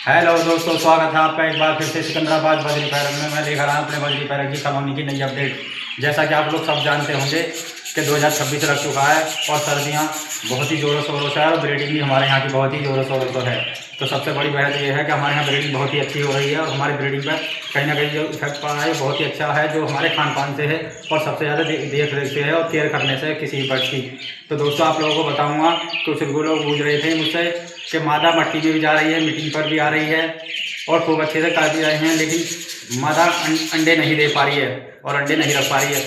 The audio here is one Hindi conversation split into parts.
हेलो दोस्तों, स्वागत है आपका एक बार फिर से सिकंदराबाद बजरी पैरक में। मैं लेकर आया अपने बजरी पैरक की कॉलोनी की नई अपडेट। जैसा कि आप लोग सब जानते होंगे कि 2026 लग चुका है और सर्दियां बहुत ही ज़ोरों शोरों से है और ब्रीडिंग भी हमारे यहाँ की बहुत ही ज़ोरों शोरों से है। तो सबसे बड़ी बात ये है कि हमारे यहाँ ब्रीडिंग बहुत ही अच्छी हो रही है और हमारी ब्रीडिंग पर कहीं ना कहीं जो इफेक्ट पड़ा है बहुत ही अच्छा है, जो हमारे खान पान से है और सबसे ज़्यादा देख रेख से है और केयर करने से किसी बर्ड्स की। तो दोस्तों आप लोगों को बताऊँगा, कुछ लोग पूछ रहे थे मुझसे कि मादा मट्टी में भी जा रही है, मीटिंग पर भी आ रही है और खूब अच्छे से कर भी रहे हैं, लेकिन मादा अंडे नहीं दे पा रही है और अंडे नहीं रख पा रही है।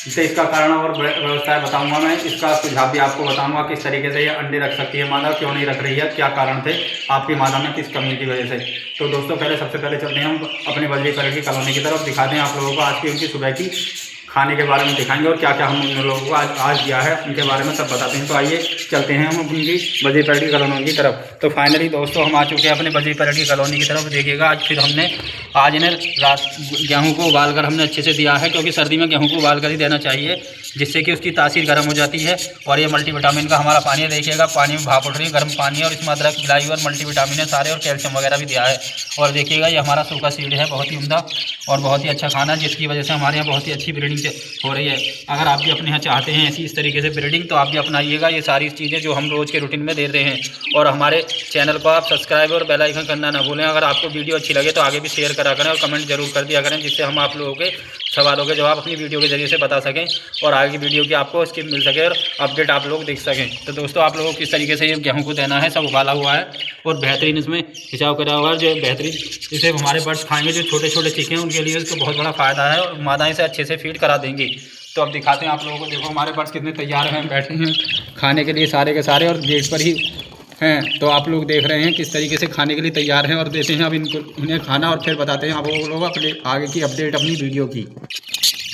तो इसका कारण और व्यवस्था बताऊंगा मैं, इसका सुझाव भी आपको बताऊंगा किस तरीके से ये अंडे रख सकती है मादा, क्यों नहीं रख रही है, क्या कारण थे आपकी मादा में, किस कमी की वजह से। तो दोस्तों सबसे पहले चलते हैं हम अपने बजरी पैरक की कॉलोनी की तरफ, दिखाते हैं आप लोगों को आज की उनकी सुबह की खाने के बारे में दिखाएंगे और क्या क्या हम उन लोगों को आज दिया है उनके बारे में सब बताते हैं। तो आइए चलते हैं हम उनकी बजरी पैरक की कॉलोनी की तरफ। तो फाइनली दोस्तों हम आ चुके हैं अपने बजरी पैरक की कॉलोनी की तरफ। देखिएगा आज फिर हमने इन्हें रात गेहूँ को उबाल कर हमने अच्छे से दिया है, क्योंकि सर्दी में गेहूँ को उबाल कर ही देना चाहिए जिससे कि उसकी तासीर गर्म हो जाती है। और ये मल्टीविटामिन का हमारा पानी है, देखिएगा पानी में भाप उठ रही है, गर्म पानी है और इसमें अदरक गिलाई और मल्टीविटामिन है सारे और कैल्शियम वगैरह भी दिया है। और देखिएगा ये हमारा सूखा सीड है, बहुत ही उम्दा और बहुत ही अच्छा खाना, जिसकी वजह से हमारे यहाँ बहुत ही अच्छी ब्रीडिंग हो रही है। अगर आप भी अपने यहाँ चाहते हैं ऐसी इस तरीके से ब्रीडिंग तो आप भी अपनाइएगा ये सारी चीज़ें जो हम रोज़ के रूटीन में दे रहे हैं। और हमारे चैनल को आप सब्सक्राइब और बेल आइकन करना ना भूलें। अगर आपको वीडियो अच्छी लगे तो आगे भी शेयर करा करें और कमेंट जरूर कर दिया करें, जिससे हम आप लोगों के सवालों के जवाब अपनी वीडियो के जरिए से बता सकें और आगे की वीडियो की आपको स्किप मिल सके और अपडेट आप लोग देख सकें। तो दोस्तों आप लोगों को किस तरीके से ये गेहूँ को देना है, सब उबाला हुआ है और बेहतरीन इसमें खिंचाव करा हुआ है, जो बेहतरीन इसे हमारे बर्ड्स खाएंगे। जो छोटे छोटे चिके हैं उनके लिए इसको बहुत बड़ा फ़ायदा है और मादाएँ से अच्छे से फीड करा देंगी। तो अब दिखाते हैं आप लोगों को, देखो हमारे बर्ड्स कितने तैयार हैं, बैठे हैं खाने के लिए सारे के सारे और गेट पर ही हैं। तो आप लोग देख रहे हैं किस तरीके से खाने के लिए तैयार हैं और देते हैं अब इन्हें खाना और फिर बताते हैं आप लोग अपने आगे की अपडेट अपनी वीडियो की।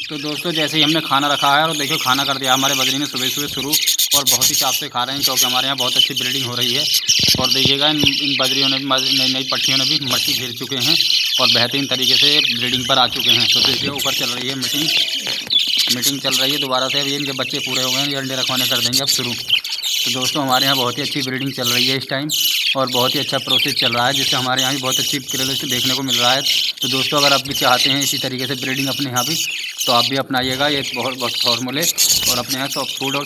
तो दोस्तों जैसे ही हमने खाना रखा है और देखो खाना कर दिया हमारे बजरी ने सुबह शुरू और बहुत ही चाव से खा रहे हैं, क्योंकि हमारे यहाँ बहुत अच्छी ब्रीडिंग हो रही है। और देखिएगा इन बजरियों ने नई पट्टियों ने भी मट्टी घेर चुके हैं और बेहतरीन तरीके से ब्रीडिंग पर आ चुके हैं। तो देखिए ऊपर चल रही है मीटिंग चल रही है दोबारा से। अभी इनके बच्चे पूरे हो गए हैं, ये अंडे रखवाने कर देंगे अब शुरू। तो दोस्तों हमारे यहाँ बहुत ही अच्छी ब्रीडिंग चल रही है इस टाइम और बहुत ही अच्छा प्रोसेस चल रहा है, जिससे हमारे यहाँ भी बहुत अच्छी क्रिएशन देखने को मिल रहा है। तो दोस्तों अगर आप भी चाहते हैं इसी तरीके से ब्रीडिंग अपने यहाँ भी, तो आप भी अपनाइएगा ये बहुत फॉर्मूले और अपने यहाँ सॉफ्ट फूड और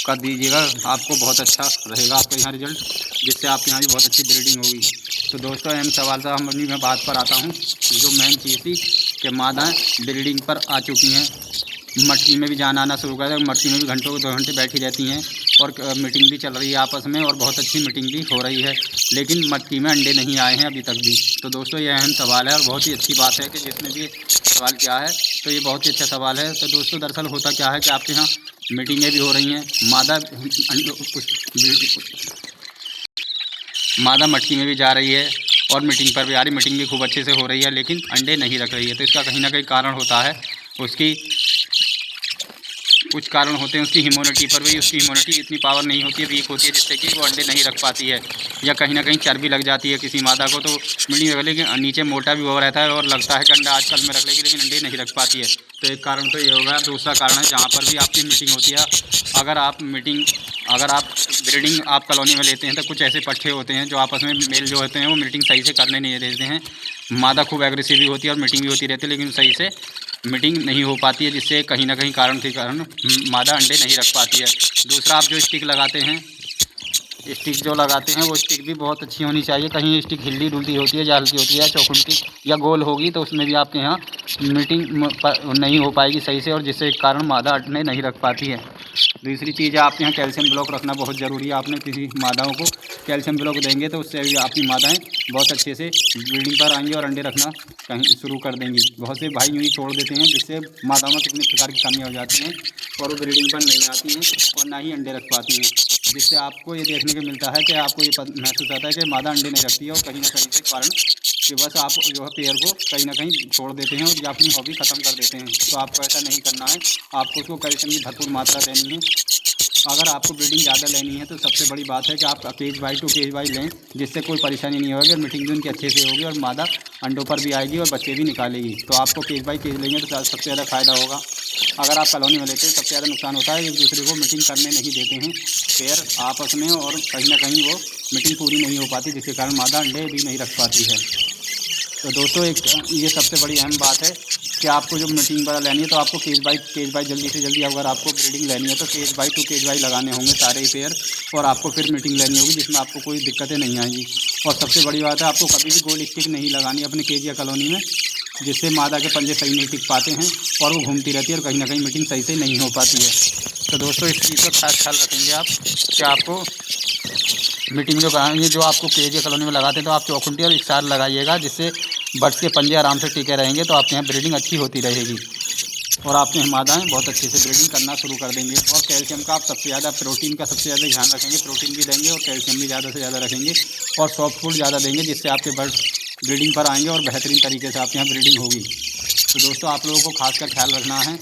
कर दीजिएगा, आपको बहुत अच्छा रहेगा आपके यहाँ रिजल्ट, जिससे आपके यहाँ भी बहुत अच्छी ब्रीडिंग होगी। तो दोस्तों अहम सवाल था, हम अपनी मैं बात पर आता हूँ, जो मेन चीज़ थी कि मादाएँ ब्रीडिंग पर आ चुकी हैं, मट्टी में भी जाना आना शुरू कर दिया, मट्टी में भी घंटों 2 घंटे बैठी रहती हैं और मीटिंग भी चल रही है आपस में और बहुत अच्छी मीटिंग भी हो रही है, लेकिन मट्टी में अंडे नहीं आए हैं अभी तक भी। तो दोस्तों ये अहम सवाल है और बहुत ही अच्छी बात है कि जिसने भी सवाल किया है तो ये बहुत ही अच्छा सवाल है। तो दोस्तों दरअसल होता क्या है कि आपके यहाँ मीटिंगें भी हो रही हैं, मादा मटकी में भी जा रही है और मीटिंग पर भी आ रही, मीटिंग भी खूब अच्छे से हो रही है, लेकिन अंडे नहीं रख रही है। तो इसका कहीं ना कहीं कारण होता है, उसकी कुछ कारण होते हैं उसकी इम्यूनिटी पर भी। उसकी इम्यूनिटी इतनी पावर नहीं होती है, वीक होती है, जिससे कि वो अंडे नहीं रख पाती है, या कहीं ना कहीं चर्बी लग जाती है किसी मादा को। तो मीटिंग रख लेकिन नीचे मोटा भी हो रहता है और लगता है कि अंडा आजकल में रख लेगी, लेकिन अंडे नहीं रख पाती है। तो एक कारण तो ये होगा। दूसरा कारण है जहाँ पर भी आपकी मीटिंग होती है, अगर आप ब्रीडिंग आप कॉलोनी में लेते हैं तो कुछ ऐसे पट्टे होते हैं जो आपस में मेल जो होते हैं वो मीटिंग सही से करने नहीं देते हैं। मादा खूब एग्रेसिव भी होती है और मीटिंग भी होती रहती है, लेकिन सही से मीटिंग नहीं हो पाती है, जिससे कहीं ना कहीं कारण के कारण मादा अंडे नहीं रख पाती है। दूसरा, आप जो स्टिक लगाते हैं, स्टिक जो लगाते हैं वो स्टिक भी बहुत अच्छी होनी चाहिए। कहीं स्टिक हिल्दी डुलती होती है या हल्की होती है, चौखुंटी या गोल होगी, तो उसमें भी आपके यहाँ मीटिंग नहीं हो पाएगी सही से और जिससे कारण मादा अंडे नहीं रख पाती है। दूसरी चीज़ है आपके यहाँ कैल्शियम ब्लॉक रखना बहुत ज़रूरी है। आपने किसी मादाओं को कैल्शियम ब्लॉक देंगे तो उससे भी आपकी मादाएँ बहुत अच्छे से ब्रीडिंग पर आएंगी और अंडे रखना कहीं शुरू कर देंगी। बहुत से भाई यूँ ही छोड़ देते हैं, जिससे मादाओं में कितने प्रकार की कमियाँ हो जाती हैं और वो ब्रीडिंग पर नहीं आती हैं और ना ही अंडे रख पाती हैं, जिससे आपको ये देखने को मिलता है कि आपको ये महसूस आता है कि मादा अंडे नहीं रखती है और कहीं ना कहीं से कारण कि बस आप जो है पेयर को कहीं ना कहीं छोड़ देते हैं और अपनी हॉबी ख़त्म कर देते हैं। तो आपको ऐसा नहीं करना है, आपको उसको कैल्शियम की भरपूर मात्रा देनी है अगर आपको ब्रीडिंग ज़्यादा लेनी है तो सबसे बड़ी बात है कि आप cage by two cage by लें, जिससे कोई परेशानी नहीं होगी और मीटिंग भी उनकी अच्छे से होगी और मादा अंडों पर भी आएगी और बच्चे भी निकालेगी। तो आपको केज बाई केज लेंगे तो सबसे ज़्यादा फ़ायदा होगा। अगर आप कॉलोनी में लेते हैं सबसे ज़्यादा नुकसान होता है, एक दूसरे को मीटिंग करने नहीं देते हैं पेयर आपस में, और कहीं ना कहीं वो मीटिंग पूरी नहीं हो पाती, जिसके कारण मादा अंडे भी नहीं रख पाती है। तो दोस्तों एक ये सबसे बड़ी अहम बात है कि आपको जो मीटिंग वाला लेनी है तो आपको केज बाई जल्दी से जल्दी, अगर आपको ब्रीडिंग लेनी है तो cage by two cage by लगाने होंगे सारे ही पेयर, और आपको फिर मीटिंग लेनी होगी जिसमें आपको कोई दिक्कतें नहीं आएंगी। और सबसे बड़ी बात है, आपको कभी भी गोल स्टिक नहीं लगानी अपने केज या कॉलोनी में, जिससे मादा के पंजे सही नहीं टिक पाते हैं और वो घूमती रहती है और कहीं ना कहीं मीटिंग सही से नहीं हो पाती है। तो दोस्तों इस चीज़ का खास ख्याल रखेंगे आप कि आपको मीटिंग जो कराएंगे, जो आपको केज या कॉलोनी में लगाते हैं तो आप चौखुंटी और स्टार लगाइएगा, जिससे बर्ड्स के पंजे आराम से टिके रहेंगे, तो आपके यहाँ ब्रीडिंग अच्छी होती रहेगी और आपके यहाँ मादाएँ बहुत अच्छे से ब्रीडिंग करना शुरू कर देंगे। और कैल्शियम का आप सबसे ज़्यादा, प्रोटीन का सबसे ज़्यादा ध्यान रखेंगे, प्रोटीन भी देंगे और कैल्शियम भी ज़्यादा से ज़्यादा रखेंगे और सॉफ्ट फूड ज़्यादा देंगे, जिससे आपके बर्ड्स ब्रीडिंग पर आएंगे और बेहतरीन तरीके से आपके यहाँ ब्रीडिंग होगी। तो दोस्तों आप लोगों को खासकर ख्याल रखना है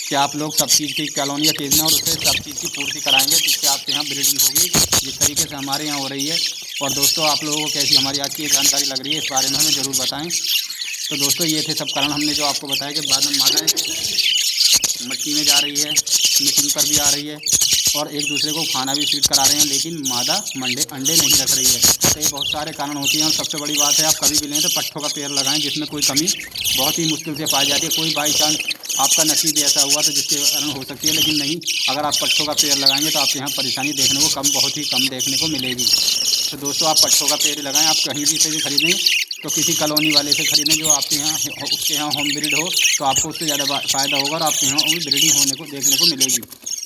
कि आप लोग सब चीज़ की कॉलोनी या केज में और उससे सब चीज़ की पूर्ति कराएंगे, जिससे आपके यहाँ ब्रीडिंग होगी जिस तरीके से हमारे यहाँ हो रही है। और दोस्तों आप लोगों को कैसी हमारी आज की जानकारी लग रही है, इस बारे में हमें ज़रूर बताएं। तो दोस्तों ये थे सब कारण हमने जो आपको बताया कि बाद में मादाएँ मट्टी में जा रही है, मीटिंग पर भी आ रही है और एक दूसरे को खाना भी फीड करा रहे हैं, लेकिन मादा अंडे नहीं रख रही है। तो ये बहुत सारे कारण होती हैं और सबसे बड़ी बात है, आप कभी भी लें तो पट्ठों का पेड़ लगाएं, जिसमें कोई कमी बहुत ही मुश्किल से पाई जाती है। कोई बाई चांस आपका नसीब ऐसा हुआ तो जिसके कारण हो सकती है, लेकिन नहीं, अगर आप पट्ठों का पेड़ लगाएंगे तो आपके यहाँ परेशानी देखने को बहुत ही कम देखने को मिलेगी। तो दोस्तों आप पट्ठों का पेड़ लगाएं, आप कहीं भी से भी खरीदें तो किसी कॉलोनी वाले से खरीदें जो आपके यहाँ उसके यहाँ होम ब्रीड हो, तो आपको उससे ज़्यादा फ़ायदा होगा और आपके यहाँ भी ब्रीडिंग होने को देखने को मिलेगी।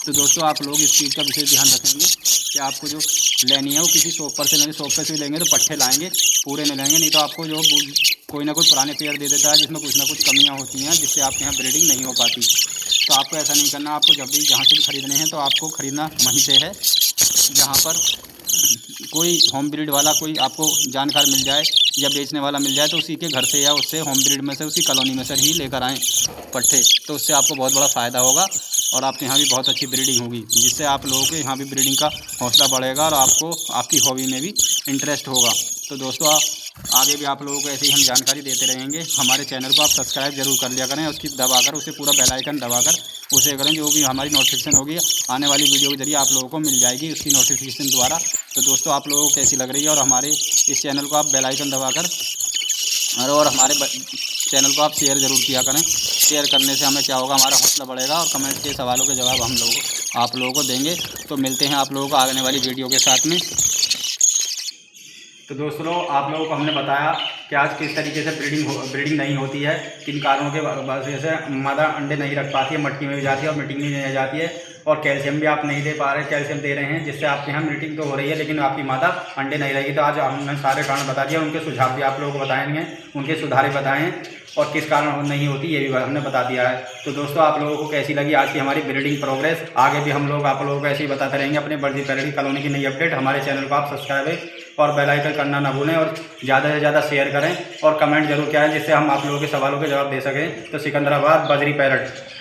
तो दोस्तों आप लोग इस चीज़ का विशेष ध्यान रखेंगे कि आपको जो लेनी है वो किसी शॉप पर से लेंगे, शॉप पर से भी लेंगे तो पट्ठे लाएंगे, पूरे नहीं लेंगे, नहीं तो आपको जो कोई ना कोई पुराने पेड़ दे देता है जिसमें कुछ ना कुछ कमियां होती हैं, जिससे आपके यहाँ ब्रीडिंग नहीं हो पाती। तो आपको ऐसा नहीं करना, आपको जब भी जहाँ से भी खरीदने हैं तो आपको ख़रीदना वहीं से है जहाँ पर कोई होम ब्रीड वाला कोई आपको जानकार मिल जाए या बेचने वाला मिल जाए, तो उसी के घर से या उससे होम ब्रीड में से उसी कॉलोनी में से ही लेकर आएँ पट्ठे, तो उससे आपको बहुत बड़ा फ़ायदा होगा और आपके यहाँ भी बहुत अच्छी ब्रीडिंग होगी, जिससे आप लोगों के यहाँ भी ब्रीडिंग का हौसला बढ़ेगा और आपको आपकी हॉबी में भी इंटरेस्ट होगा। तो दोस्तों आगे भी आप लोगों को ऐसे ही हम जानकारी देते रहेंगे। हमारे चैनल को आप सब्सक्राइब जरूर कर लिया करें, उसकी दबाकर उसे पूरा बेल आइकन दबाकर उसे करें, जो भी हमारी नोटिफिकेशन होगी आने वाली वीडियो के जरिए आप लोगों को मिल जाएगी उसकी नोटिफिकेशन द्वारा। तो दोस्तों आप लोगों को कैसी लग रही है और हमारे इस चैनल को आप बेल आइकन दबाकर और हमारे चैनल को आप शेयर ज़रूर किया करें। शेयर करने से हमें क्या होगा, हमारा हौसला बढ़ेगा और कमेंट के सवालों के जवाब हम लोग आप लोगों को देंगे। तो मिलते हैं आप लोगों को आने वाली वीडियो के साथ में। तो दोस्तों आप लोगों को हमने बताया कि आज किस तरीके से ब्रीडिंग नहीं होती है, किन कारणों के वजह से मादा अंडे नहीं रख पाती है, मटकी में भी जाती है और मीटिंग भी नहीं जाती है, और कैल्शियम भी आप नहीं दे पा रहे, कैल्शियम दे रहे हैं जिससे आपके यहाँ मीटिंग तो हो रही है लेकिन आपकी मादा अंडे नहीं रहेगी। तो आज हमने सारे कारण बता दिए, उनके सुझाव भी आप लोगों को बताएंगे, उनके सुधारे बताएँ और किस कारण नहीं होती ये भी हमने बता दिया है। तो दोस्तों आप लोगों को कैसी लगी आज की हमारी ब्रीडिंग प्रोग्रेस, आगे भी हम लोग आप लोगों को ऐसे ही बताते रहेंगे अपने बर्जी पैरेट कॉलोनी की नई अपडेट। हमारे चैनल को आप सब्सक्राइब और बेल आइकन करना ना भूलें और ज़्यादा से ज़्यादा शेयर करें और कमेंट जरूर करें, जिससे हम आप लोगों के सवालों के जवाब दे सकें। तो सिकंदराबाद बजरी पैरेट।